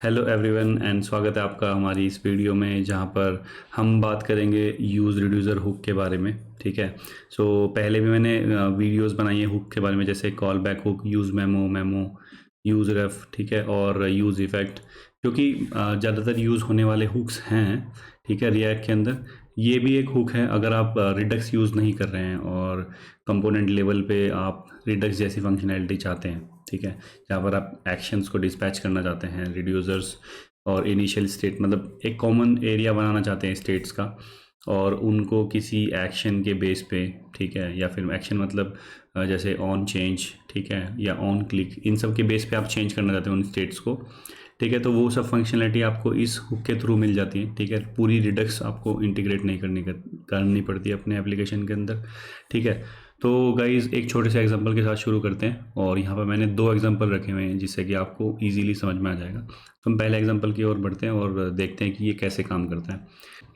Hello everyone and स्वागत है आपका हमारी इस वीडियो में जहां पर हम बात करेंगे यूज़ रिड्यूसर हुक के बारे में। ठीक है। पहले भी मैंने वीडियोस बनाई है हुक के बारे में, जैसे call back hook, use memo, use ref, ठीक है, और यूज़ इफ़ेक्ट, जो कि ज़्यादातर यूज़ होने वाले हुक्स हैं। ठीक है, रिएक्ट के अंदर ये भी एक हुक है अगर आप रिडक्स यूज़ नहीं कर रहे हैं और कंपोनेंट लेवल पे आप रिडक्स जैसी फंक्शनैलिटी चाहते हैं। ठीक है, जहाँ पर आप एक्शंस को डिस्पैच करना चाहते हैं, रिड्यूसर्स और इनिशियल स्टेट, मतलब एक कॉमन एरिया बनाना चाहते हैं स्टेट्स का, और उनको किसी एक्शन के बेस पे, ठीक है, या फिर एक्शन मतलब जैसे ऑन चेंज, ठीक है, या ऑन क्लिक, इन सब के बेस पे आप चेंज करना चाहते हैं उन स्टेट्स को। ठीक है, तो वो सब फंक्शनलिटी आपको इस हुक के थ्रू मिल जाती है। ठीक है, पूरी रिडक्स आपको इंटीग्रेट नहीं करनी पड़ती है अपने एप्लीकेशन के अंदर। ठीक है, तो गाइज़ एक छोटे से एग्जांपल के साथ शुरू करते हैं, और यहाँ पर मैंने दो एग्जांपल रखे हुए हैं जिससे कि आपको इजीली समझ में आ जाएगा। तो हम पहले एग्जांपल की ओर बढ़ते हैं और देखते हैं कि ये कैसे काम करता है।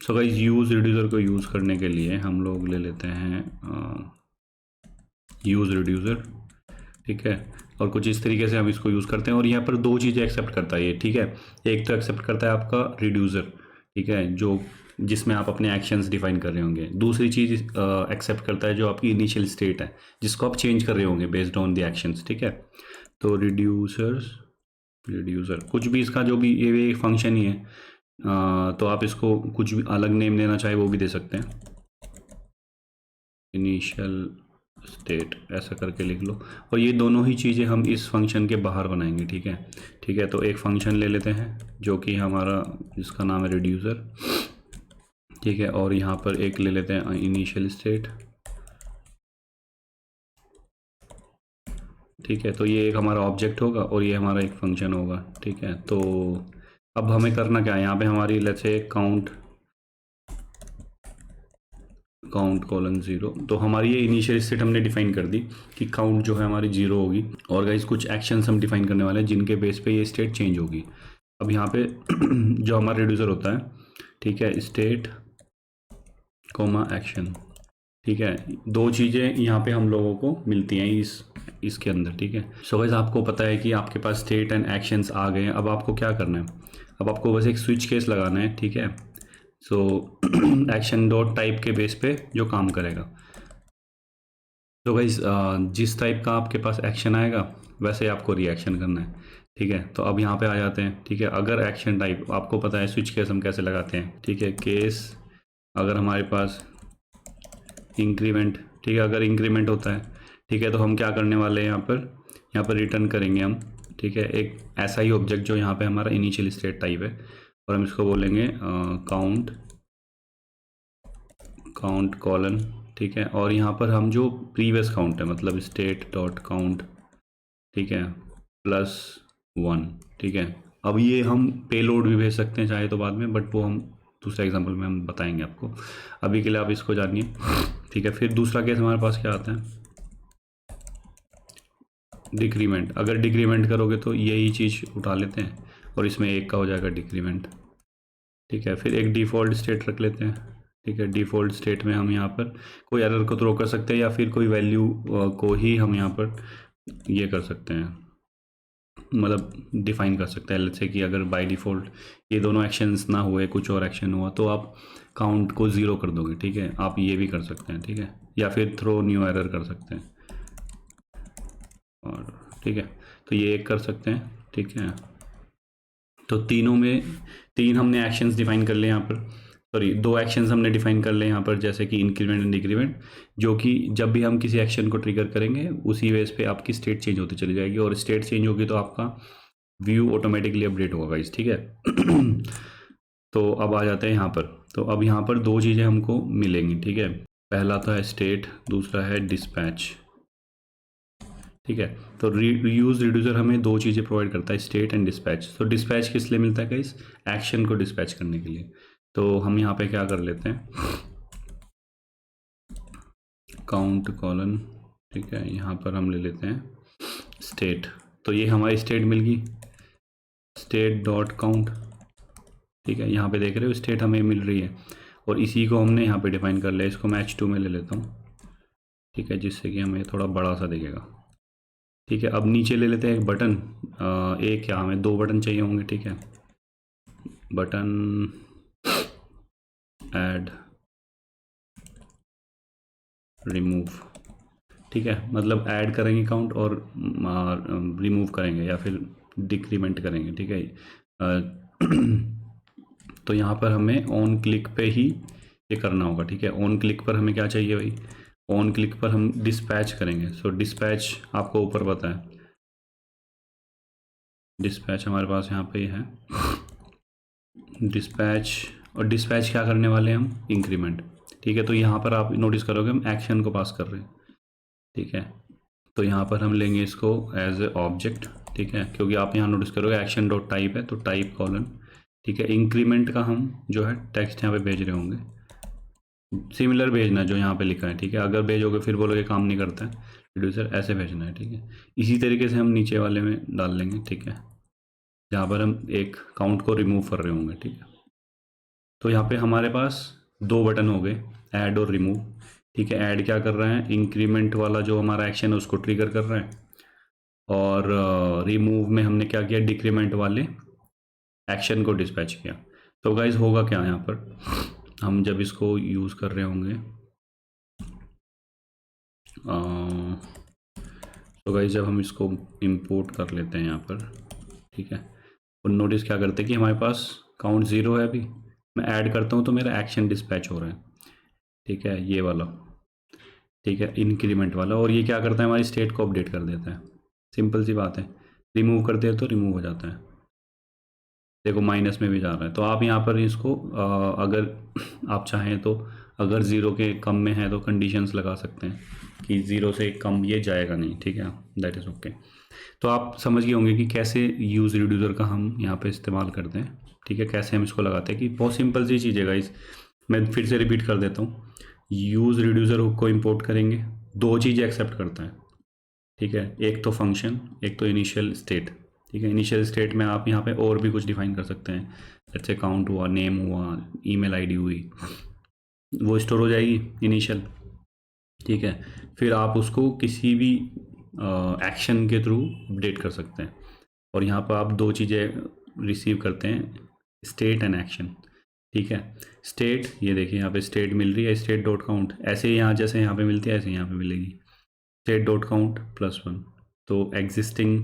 सो गाइज़ यूज़ रिड्यूसर को यूज़ करने के लिए हम लोग ले लेते हैं यूज़ रिड्यूसर। ठीक है, और कुछ इस तरीके से हम इसको यूज़ करते हैं, और यहाँ पर दो चीज़ें एक्सेप्ट करता है ये। ठीक है, एक तो एक्सेप्ट करता है आपका रिड्यूसर, ठीक है, जो जिसमें आप अपने एक्शंस डिफाइन कर रहे होंगे। दूसरी चीज़ एक्सेप्ट करता है जो आपकी इनिशियल स्टेट है, जिसको आप चेंज कर रहे होंगे बेस्ड ऑन द एक्शंस। ठीक है, तो रिड्यूसर कुछ भी, इसका जो भी ये एक फंक्शन ही है, तो आप इसको कुछ भी अलग नेम देना चाहे वो भी दे सकते हैं, इनिशियल स्टेट ऐसा करके लिख लो। और ये दोनों ही चीज़ें हम इस फंक्शन के बाहर बनाएंगे। ठीक है, ठीक है, तो एक फंक्शन ले लेते हैं जो कि हमारा, जिसका नाम है रिड्यूसर। ठीक है, और यहाँ पर एक ले लेते हैं इनिशियल स्टेट। ठीक है, तो ये एक हमारा ऑब्जेक्ट होगा और ये हमारा एक फंक्शन होगा। ठीक है, तो अब हमें करना क्या है, यहाँ पे हमारी let's say count colon zero, तो हमारी ये इनिशियल स्टेट हमने डिफाइन कर दी कि काउंट जो है हमारी ज़ीरो होगी। और गाइस कुछ एक्शंस हम डिफाइन करने वाले हैं जिनके बेस पे ये स्टेट चेंज होगी। अब यहाँ पे जो हमारा रिड्यूसर होता है, ठीक है, स्टेट कोमा एक्शन। ठीक है, दो चीज़ें यहाँ पे हम लोगों को मिलती हैं इसके अंदर। ठीक है, सो गाइस आपको पता है कि आपके पास स्टेट एंड एक्शंस आ गए हैं। अब आपको क्या करना है, अब आपको बस एक स्विच केस लगाना है। ठीक है, सो एक्शन डॉट टाइप के बेस पे जो काम करेगा। तो गाइस जिस टाइप का आपके पास एक्शन आएगा वैसे आपको रिएक्शन करना है। ठीक है, तो अब यहाँ पे आ जाते हैं। ठीक है, अगर एक्शन टाइप आपको पता है, स्विच केस हम कैसे लगाते हैं। ठीक है, केस अगर हमारे पास इंक्रीमेंट, ठीक है, अगर इंक्रीमेंट होता है, ठीक है, तो हम क्या करने वाले हैं, यहाँ पर रिटर्न करेंगे हम। ठीक है, एक ऐसा ही ऑब्जेक्ट जो यहाँ पे हमारा इनिशियल स्टेट टाइप है, और हम इसको बोलेंगे काउंट कॉलन। ठीक है, और यहाँ पर हम जो प्रीवियस काउंट है, मतलब स्टेट डॉट काउंट, ठीक है, प्लस वन। ठीक है, अब ये हम पेलोड भी भेज सकते हैं चाहे तो बाद में, बट वो हम दूसरे एग्जांपल में हम बताएंगे आपको। अभी के लिए आप इसको जानिए। ठीक है, फिर दूसरा केस हमारे पास क्या आता है, डिक्रीमेंट। अगर डिक्रीमेंट करोगे तो यही चीज़ उठा लेते हैं और इसमें एक का हो जाएगा डिक्रीमेंट। ठीक है, फिर एक डिफ़ॉल्ट स्टेट रख लेते हैं। ठीक है, डिफ़ॉल्ट स्टेट में हम यहाँ पर कोई एरर को थ्रो कर सकते हैं या फिर कोई वैल्यू को ही हम यहाँ पर ये कर सकते हैं, मतलब डिफाइन कर सकते हैं। जैसे कि अगर बाय डिफ़ॉल्ट ये दोनों एक्शंस ना हुए, कुछ और एक्शन हुआ, तो आप काउंट को ज़ीरो कर दोगे। ठीक है, आप ये भी कर सकते हैं। ठीक है, या फिर थ्रो न्यू एरर कर सकते हैं। और ठीक है, तो ये एक कर सकते हैं। ठीक है, तो तीनों में तीन हमने एक्शंस डिफाइन कर लिए यहाँ पर, सॉरी दो एक्शंस हमने डिफाइन कर लिए यहाँ पर, जैसे कि इंक्रीमेंट एंड डिक्रीमेंट, जो कि जब भी हम किसी एक्शन को ट्रिगर करेंगे उसी बेस पे आपकी स्टेट चेंज होती चली जाएगी, और स्टेट चेंज होगी तो आपका व्यू ऑटोमेटिकली अपडेट होगा गाइस। ठीक है। तो अब आ जाते हैं यहाँ पर। तो अब यहाँ पर दो चीज़ें हमको मिलेंगी। ठीक है, पहला तो है स्टेट, दूसरा है डिस्पैच। ठीक है, तो यूज़ रिड्यूसर हमें दो चीज़ें प्रोवाइड करता है, स्टेट एंड डिस्पैच। तो डिस्पैच किस लिए मिलता है गाइस, एक्शन को डिस्पैच करने के लिए। तो हम यहाँ पे क्या कर लेते हैं, काउंट कॉलन। ठीक है, यहाँ पर हम ले लेते हैं स्टेट। तो ये हमारी स्टेट मिल गई, स्टेट डॉट काउंट। ठीक है, यहाँ पे देख रहे हो स्टेट हमें मिल रही है, और इसी को हमने यहाँ पे डिफाइन कर लिया। इसको मैं H2 में ले लेता हूँ। ठीक है, जिससे कि हमें थोड़ा बड़ा सा दिखेगा। ठीक है, अब नीचे ले लेते हैं एक बटन, एक क्या हमें 2 बटन चाहिए होंगे। ठीक है, बटन ऐड रिमूव। ठीक है, मतलब ऐड करेंगे काउंट और रिमूव करेंगे या फिर डिक्रीमेंट करेंगे। ठीक है, तो यहाँ पर हमें ऑन क्लिक पे ही ये करना होगा। ठीक है, ऑन क्लिक पर हमें क्या चाहिए भाई, ऑन क्लिक पर हम डिस्पैच करेंगे। सो डिस्पैच आपको ऊपर पता है, डिस्पैच हमारे पास यहाँ पे ही है डिस्पैच। और डिस्पैच क्या करने वाले हैं हम, इंक्रीमेंट। ठीक है, तो यहाँ पर आप नोटिस करोगे हम एक्शन को पास कर रहे हैं। ठीक है, तो यहाँ पर हम लेंगे इसको एज ए ऑब्जेक्ट। ठीक है, क्योंकि आप यहाँ नोटिस करोगे एक्शन डॉट टाइप है, तो टाइप कॉलन। ठीक है, इंक्रीमेंट का हम जो है टेक्स्ट यहाँ पे भेज रहे होंगे, सिमिलर भेजना जो यहाँ पे लिखा है। ठीक है, अगर भेजोगे फिर बोलोगे काम नहीं करता है रिड्यूसर, ऐसे भेजना है। ठीक है, इसी तरीके से हम नीचे वाले में डाल लेंगे। ठीक है, जहाँ पर हम एक काउंट को रिमूव कर रहे होंगे। ठीक है, तो यहाँ पे हमारे पास 2 बटन हो गए, ऐड और रिमूव। ठीक है, ऐड क्या कर रहा है, इंक्रीमेंट वाला जो हमारा एक्शन है उसको ट्रिगर कर रहा है, और रिमूव में हमने क्या किया, डिक्रीमेंट वाले एक्शन को डिस्पैच किया। तो गाइज होगा क्या यहाँ पर, हम जब इसको यूज़ कर रहे होंगे, तो गाइज जब हम इसको इंपोर्ट कर लेते हैं यहाँ पर, ठीक है, और नोटिस क्या करते हैं कि हमारे पास काउंट 0 है। अभी मैं ऐड करता हूँ तो मेरा एक्शन डिस्पैच हो रहा है। ठीक है, ये वाला, ठीक है, इंक्रीमेंट वाला। और ये क्या करता है, हमारी स्टेट को अपडेट कर देता है। सिंपल सी बात है, रिमूव करते हैं तो रिमूव हो जाता है। देखो माइनस में भी जा रहा है। तो आप यहाँ पर इसको अगर आप चाहें तो, अगर 0 के कम में है तो कंडीशंस लगा सकते हैं कि 0 से कम ये जाएगा नहीं। ठीक है, दैट इज़ ओके। तो आप समझ गए होंगे कि कैसे यूज़ रिड्यूसर का हम यहाँ पे इस्तेमाल करते हैं। ठीक है, कैसे हम इसको लगाते हैं, कि बहुत सिंपल सी चीज़ है गाइस। मैं फिर से रिपीट कर देता हूँ, यूज़ रिड्यूसर हुक को इंपोर्ट करेंगे, 2 चीज़ें एक्सेप्ट करता है। ठीक है, एक तो फंक्शन, एक तो इनिशियल स्टेट। ठीक है, इनिशियल स्टेट में आप यहाँ पे और भी कुछ डिफाइन कर सकते हैं, जैसे काउंट हुआ, नेम हुआ, ईमेल आईडी हुई, वो स्टोर हो जाएगी इनिशियल। ठीक है, फिर आप उसको किसी भी एक्शन के थ्रू अपडेट कर सकते हैं। और यहाँ पर आप 2 चीज़ें रिसीव करते हैं, स्टेट एंड एक्शन। ठीक है, स्टेट, ये देखिए यहाँ पे स्टेट मिल रही है, स्टेट डॉट काउंट, ऐसे ही यहाँ जैसे यहाँ पे मिलती है ऐसे यहाँ पे मिलेगी, स्टेट डॉट काउंट +1। तो एग्जिस्टिंग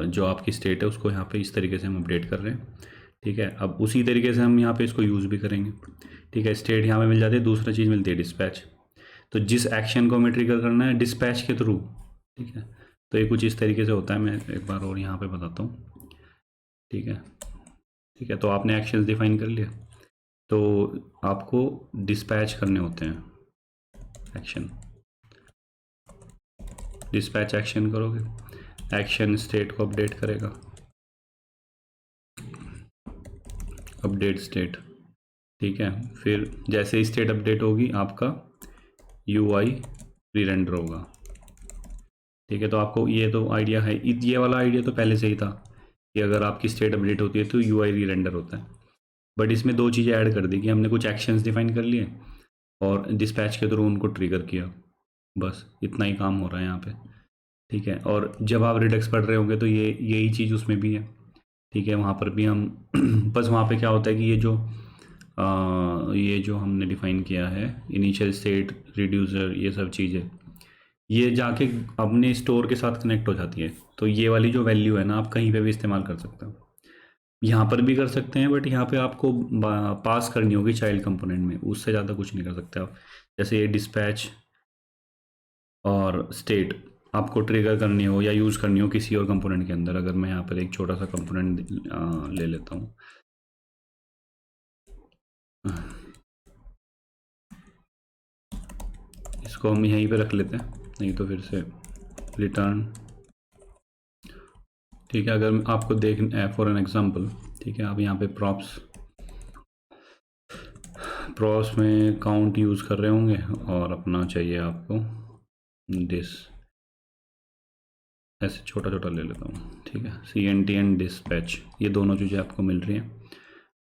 जो आपकी स्टेट है उसको यहाँ पे इस तरीके से हम अपडेट कर रहे हैं। ठीक है, अब उसी तरीके से हम यहाँ पे इसको यूज़ भी करेंगे। ठीक है, स्टेट यहाँ पे मिल जाती है, दूसरा चीज़ मिलती है डिस्पैच। तो जिस एक्शन को हमें ट्रिगर करना है डिस्पैच के थ्रू। ठीक है, तो ये कुछ इस तरीके से होता है। मैं एक बार और यहाँ पे बताता हूँ। ठीक है, ठीक है, तो आपने एक्शंस डिफाइन कर लिया, तो आपको डिस्पैच करने होते हैं एक्शन। डिस्पैच एक्शन करोगे, एक्शन स्टेट को अपडेट करेगा, अपडेट स्टेट। ठीक है, फिर जैसे ही स्टेट अपडेट होगी आपका UI री रेंडर होगा। ठीक है, तो आपको ये तो आइडिया है, ये वाला आइडिया तो पहले से ही था कि अगर आपकी स्टेट अपडेट होती है तो UI री रेंडर होता है। बट इसमें 2 चीज़ें ऐड कर दी कि हमने कुछ एक्शंस डिफाइन कर लिए और डिस्पैच के थ्रू उनको ट्रिगर किया। बस इतना ही काम हो रहा है यहाँ पे। ठीक है, और जब आप रिडक्स पढ़ रहे होंगे तो यही चीज़ उसमें भी है। ठीक है, वहाँ पर भी हम बस वहाँ पे क्या होता है कि ये जो हमने डिफ़ाइन किया है, इनिशियल स्टेट, रिड्यूसर, ये सब चीज़ें, ये जाके अपने स्टोर के साथ कनेक्ट हो जाती है। तो ये वाली जो वैल्यू है ना, आप कहीं पे भी इस्तेमाल कर सकते हो, यहाँ पर भी कर सकते हैं, बट यहाँ पे आपको पास करनी होगी चाइल्ड कंपोनेंट में, उससे ज़्यादा कुछ नहीं कर सकते आप। जैसे ये डिस्पैच और स्टेट आपको ट्रिगर करनी हो या यूज़ करनी हो किसी और कंपोनेंट के अंदर। अगर मैं यहाँ पर एक छोटा सा कंपोनेंट ले लेता हूँ, इसको हम यहीं पे रख लेते हैं, नहीं तो फिर से रिटर्न। ठीक है, अगर आपको देख फॉर एन एग्जांपल, ठीक है, आप यहाँ पे प्रॉप्स में काउंट यूज़ कर रहे होंगे और अपना चाहिए आपको दिस, ऐसे छोटा छोटा ले लेता हूँ। ठीक है, CNT एंड डिस्पैच, ये दोनों चीज़ें आपको मिल रही हैं।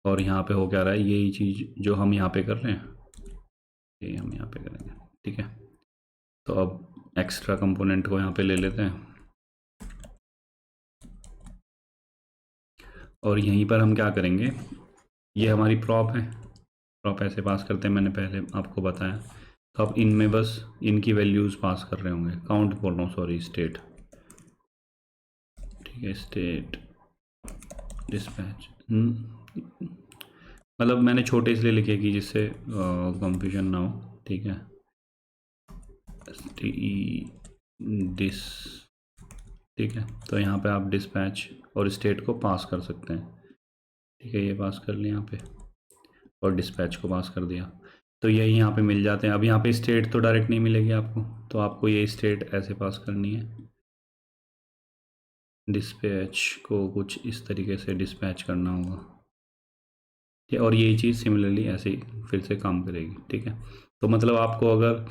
और यहाँ पे हो क्या रहा है, यही चीज़ जो हम यहाँ पे कर रहे हैं ये हम यहाँ पे करेंगे। ठीक है, तो अब एक्स्ट्रा कंपोनेंट को यहाँ पे ले लेते हैं और यहीं पर हम क्या करेंगे, ये हमारी प्रॉप है, प्रॉप ऐसे पास करते हैं, मैंने पहले आपको बताया। तो आप इनमें बस इनकी वैल्यूज़ पास कर रहे होंगे, काउंट बोल रहा हूँ सॉरी, स्टेट, ठीक है, स्टेट डिस्पैच। मतलब मैंने छोटे इसलिए लिखे कि जिससे कंफ्यूजन ना हो, ठीक है। डिस, ठीक है। तो यहाँ पे आप डिस्पैच और स्टेट को पास कर सकते हैं, ठीक है, ये पास कर लिया यहाँ पे और डिस्पैच को पास कर दिया। तो यही यहाँ पे मिल जाते हैं। अब यहाँ पे स्टेट तो डायरेक्ट नहीं मिलेगी आपको, तो आपको ये स्टेट ऐसे पास करनी है, डिस्पैच को कुछ इस तरीके से डिस्पैच करना होगा, और यही चीज़ सिमिलरली ऐसे ही फिर से काम करेगी, ठीक है। तो मतलब आपको अगर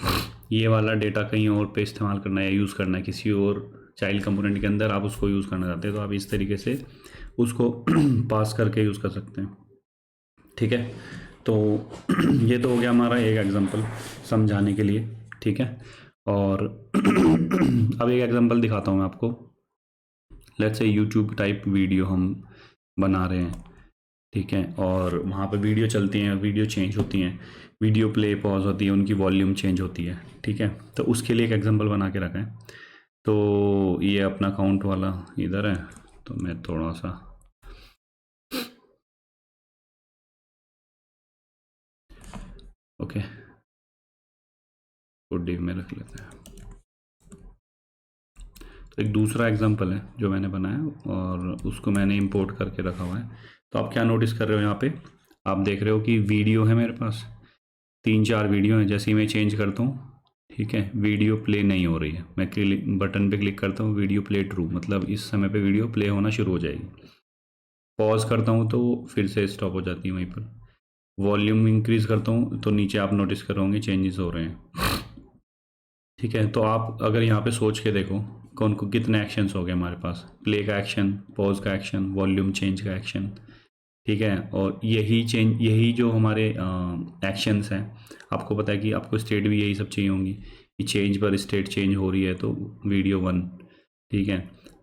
ये वाला डेटा कहीं और पे इस्तेमाल करना है या यूज़ करना है किसी और चाइल्ड कंपोनेंट के अंदर, आप उसको यूज़ करना चाहते हैं, तो आप इस तरीके से उसको पास करके यूज़ कर सकते हैं, ठीक है। तो ये तो हो गया हमारा एक एग्जांपल समझाने के लिए, ठीक है। और अब एक एग्जांपल दिखाता हूँ मैं आपको। Let's say YouTube type video हम बना रहे हैं, ठीक है, और वहाँ पे वीडियो चलती हैं, वीडियो चेंज होती हैं, वीडियो प्ले पॉज होती है, उनकी वॉल्यूम चेंज होती है, ठीक है। तो उसके लिए एक एग्जांपल बना के रखा है। तो ये अपना काउंट वाला इधर है, तो मैं थोड़ा सा ओके को डिव में रख लेते हैं। तो एक दूसरा एग्जांपल है जो मैंने बनाया और उसको मैंने इंपोर्ट करके रखा हुआ है। तो आप क्या नोटिस कर रहे हो, यहाँ पे आप देख रहे हो कि वीडियो है मेरे पास, 3-4 वीडियो हैं। जैसे ही मैं चेंज करता हूँ, ठीक है, वीडियो प्ले नहीं हो रही है, मैं क्लिक बटन पे क्लिक करता हूँ, वीडियो प्ले ट्रू, मतलब इस समय पे वीडियो प्ले होना शुरू हो जाएगी। पॉज करता हूँ तो फिर से स्टॉप हो जाती है वहीं पर। वॉल्यूम इंक्रीज़ करता हूँ तो नीचे आप नोटिस करोगे चेंजेस हो रहे हैं, ठीक है। तो आप अगर यहाँ पे सोच के देखो कौन को कितने एक्शंस हो गए हमारे पास, प्ले का एक्शन, पॉज का एक्शन, वॉल्यूम चेंज का एक्शन, ठीक है। और यही जो हमारे एक्शंस हैं, आपको पता है कि आपको स्टेट भी यही सब चाहिए होंगी कि चेंज पर स्टेट चेंज हो रही है तो वीडियो 1, ठीक है,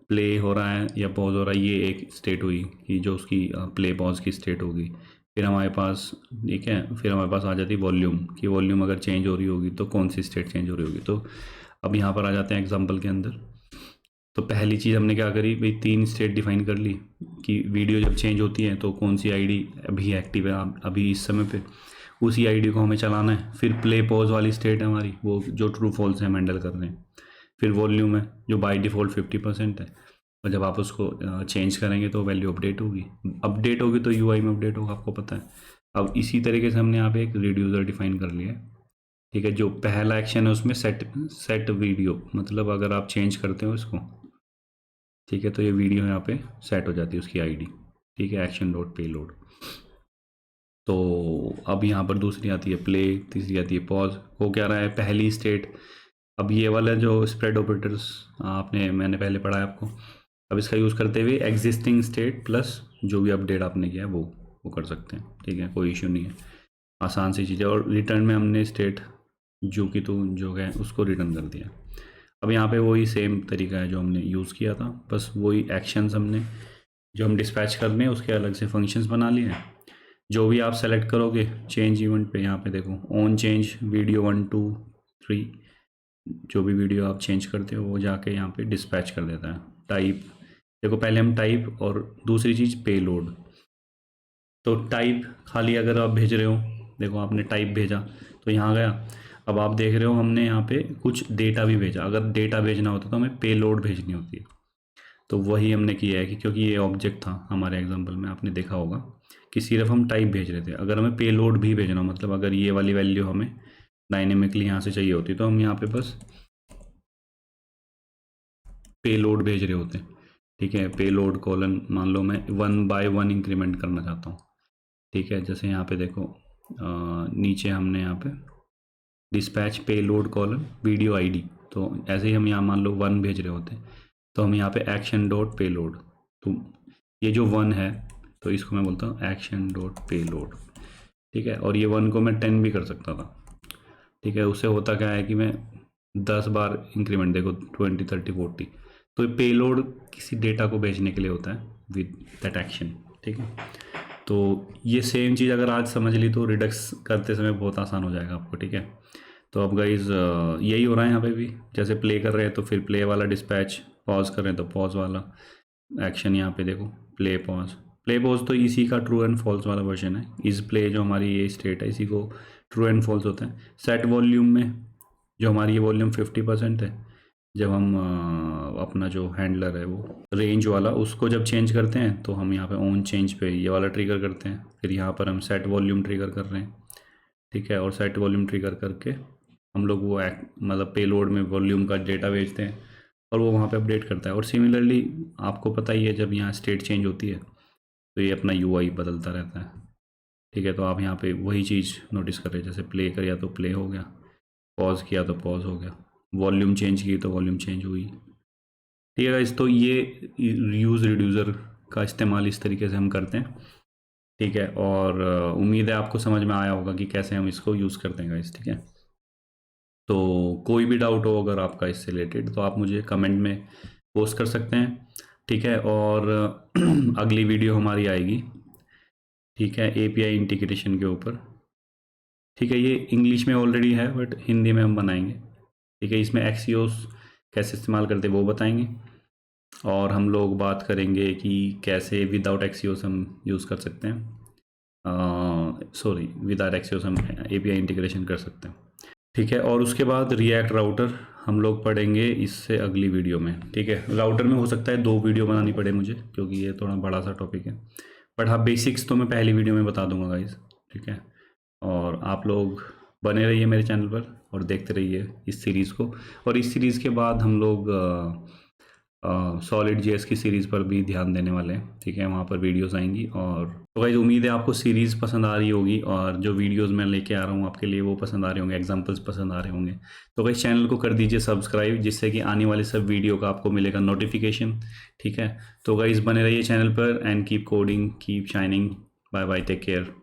प्ले हो रहा है या पॉज हो रहा है, ये एक स्टेट हुई कि जो उसकी प्ले पॉज की स्टेट होगी। फिर हमारे पास, ठीक है, फिर हमारे पास आ जाती है वॉल्यूम, कि वॉल्यूम अगर चेंज हो रही होगी तो कौन सी स्टेट चेंज हो रही होगी। तो अब यहाँ पर आ जाते हैं एग्जांपल के अंदर। तो पहली चीज़ हमने क्या करी भाई, 3 स्टेट डिफाइन कर ली कि वीडियो जब चेंज होती है तो कौन सी आईडी अभी एक्टिव है, अभी इस समय पे उसी आईडी को हमें चलाना है। फिर प्ले पॉज वाली स्टेट है हमारी, वो जो ट्रू फॉल्स है हम हैंडल कर रहे हैं। फिर वॉल्यूम है जो बाय डिफ़ॉल्ट 50% है, और जब आप उसको चेंज करेंगे तो वैल्यू अपडेट होगी तो यूआई में अपडेट होगा, आपको पता है। अब इसी तरीके से हमने यहाँ पे एक रिड्यूसर डिफाइन कर लिया है, ठीक है। जो पहला एक्शन है उसमें सेट वीडियो, मतलब अगर आप चेंज करते हो इसको, ठीक है, तो ये वीडियो यहाँ पे सेट हो जाती है उसकी आईडी, ठीक है, एक्शन डॉट पे लोड। तो अब यहाँ पर दूसरी आती है प्ले, तीसरी आती है पॉज। वो क्या रहा है, पहली स्टेट। अब ये वाला जो स्प्रेड ऑपरेटर्स मैंने पहले पढ़ा है आपको, अब इसका यूज़ करते हुए एग्जिस्टिंग स्टेट प्लस जो भी अपडेट आपने किया है वो कर सकते हैं, ठीक है, कोई इशू नहीं है, आसान सी चीज़ है। और रिटर्न में हमने स्टेट जो कि तो जो है उसको रिटर्न कर दिया। अब यहाँ पे वही सेम तरीका है जो हमने यूज़ किया था, बस वही एक्शंस हमने जो हम डिस्पैच कर रहे हैं उसके अलग से फंक्शंस बना लिए हैं। जो भी आप सेलेक्ट करोगे चेंज इवेंट पे, यहाँ पे देखो ऑन चेंज वीडियो 1 2 3, जो भी वीडियो आप चेंज करते हो वो जाके यहाँ पे डिस्पैच कर देता है। टाइप देखो, पहले हम टाइप और दूसरी चीज़ पे लोड। तो टाइप खाली अगर आप भेज रहे हो, देखो आपने टाइप भेजा तो यहाँ गया। अब आप देख रहे हो हमने यहाँ पे कुछ डेटा भी भेजा, अगर डेटा भेजना होता तो हमें पे लोड भेजनी होती है। तो वही हमने किया है कि क्योंकि ये ऑब्जेक्ट था हमारे एग्जांपल में, आपने देखा होगा कि सिर्फ हम टाइप भेज रहे थे। अगर हमें पे लोड भी भेजना हो, मतलब अगर ये वाली वैल्यू हमें डायनेमिकली यहाँ से चाहिए होती तो हम यहाँ पे बस पे लोड भेज रहे होते, ठीक है। पे लोड कॉलन, मान लो मैं 1 by 1 इंक्रीमेंट करना चाहता हूँ, ठीक है। जैसे यहाँ पे देखो नीचे हमने यहाँ पे डिस्पैच पे लोड कॉलन वीडियो आईडी, तो ऐसे ही हम यहाँ मान लो 1 भेज रहे होते तो हम यहाँ पे एक्शन डॉट पे लोड, तो ये जो 1 है तो इसको मैं बोलता हूँ एक्शन डॉट पे लोड, ठीक है। और ये 1 को मैं 10 भी कर सकता था, ठीक है। उससे होता क्या है कि मैं 10 बार इंक्रीमेंट देखो, 20 30 40। तो ये पेलोड किसी डेटा को भेजने के लिए होता है विद दैट एक्शन, ठीक है। तो ये सेम चीज़ अगर आज समझ ली तो रिडक्स करते समय बहुत आसान हो जाएगा आपको, ठीक है। तो अब गाइज यही हो रहा है यहाँ पे भी, जैसे प्ले कर रहे हैं तो फिर प्ले वाला डिस्पैच, पॉज कर रहे हैं तो पॉज वाला एक्शन। यहाँ पे देखो प्ले पॉज, प्ले पॉज तो इसी का ट्रू एंड फॉल्स वाला वर्जन है। इस प्ले जो हमारी ये स्टेट है इसी को ट्रू एंड फॉल्स होता है। सेट वॉल्यूम में जो हमारी ये वॉल्यूम 50% है, जब हम अपना जो हैंडलर है वो रेंज वाला उसको जब चेंज करते हैं तो हम यहाँ पे ऑन चेंज पे ये वाला ट्रिगर करते हैं। फिर यहाँ पर हम सेट वॉल्यूम ट्रिगर कर रहे हैं, ठीक है। और सेट वॉल्यूम ट्रिगर करके हम लोग वो मतलब पेलोड में वॉल्यूम का डेटा भेजते हैं और वो वहाँ पे अपडेट करता है। और सिमिलरली आपको पता ही है जब यहाँ स्टेट चेंज होती है तो ये अपना यूआई बदलता रहता है, ठीक है। तो आप यहाँ पे वही चीज़ नोटिस कर रहे हैं, जैसे प्ले किया तो प्ले हो गया, पॉज किया तो पॉज हो गया, वॉल्यूम चेंज की तो वॉल्यूम चेंज हुई, ठीक है गाइस। तो ये यूज़ रिड्यूसर का इस्तेमाल इस तरीके से हम करते हैं, ठीक है। और उम्मीद है आपको समझ में आया होगा कि कैसे हम इसको यूज़ करते हैं गाइस, ठीक है। तो कोई भी डाउट हो अगर आपका इससे रिलेटेड तो आप मुझे कमेंट में पोस्ट कर सकते हैं, ठीक है। और अगली वीडियो हमारी आएगी, ठीक है, एपीआई इंटीग्रेशन के ऊपर, ठीक है। ये इंग्लिश में ऑलरेडी है बट हिंदी में हम बनाएंगे, ठीक है। इसमें एक्सियोस कैसे इस्तेमाल करते हैं वो बताएंगे। और हम लोग बात करेंगे कि कैसे विदाउट एक्सियोस हम यूज़ कर सकते हैं, विदाउट एक्सियोस हम एपीआई इंटीग्रेशन कर सकते हैं, ठीक है। और उसके बाद रिएक्ट राउटर हम लोग पढ़ेंगे इससे अगली वीडियो में, ठीक है। राउटर में हो सकता है 2 वीडियो बनानी पड़े मुझे क्योंकि ये थोड़ा बड़ा सा टॉपिक है, बट हाँ बेसिक्स तो मैं पहली वीडियो में बता दूंगा गाइज, ठीक है। और आप लोग बने रहिए मेरे चैनल पर और देखते रहिए इस सीरीज़ को। और इस सीरीज़ के बाद हम लोग सॉलिड जेएस की सीरीज़ पर भी ध्यान देने वाले हैं, ठीक है। वहाँ पर वीडियोस आएंगी। और तो गाइस उम्मीद है आपको सीरीज़ पसंद आ रही होगी और जो वीडियोस मैं लेके आ रहा हूँ आपके लिए वो पसंद आ रहे होंगे, एग्जांपल्स पसंद आ रहे होंगे। तो गाइस चैनल को कर दीजिए सब्सक्राइब, जिससे कि आने वाले सब वीडियो का आपको मिलेगा नोटिफिकेशन, ठीक है। तो गाइस बने रहिए चैनल पर and keep coding, keep shining. Bye bye, take care.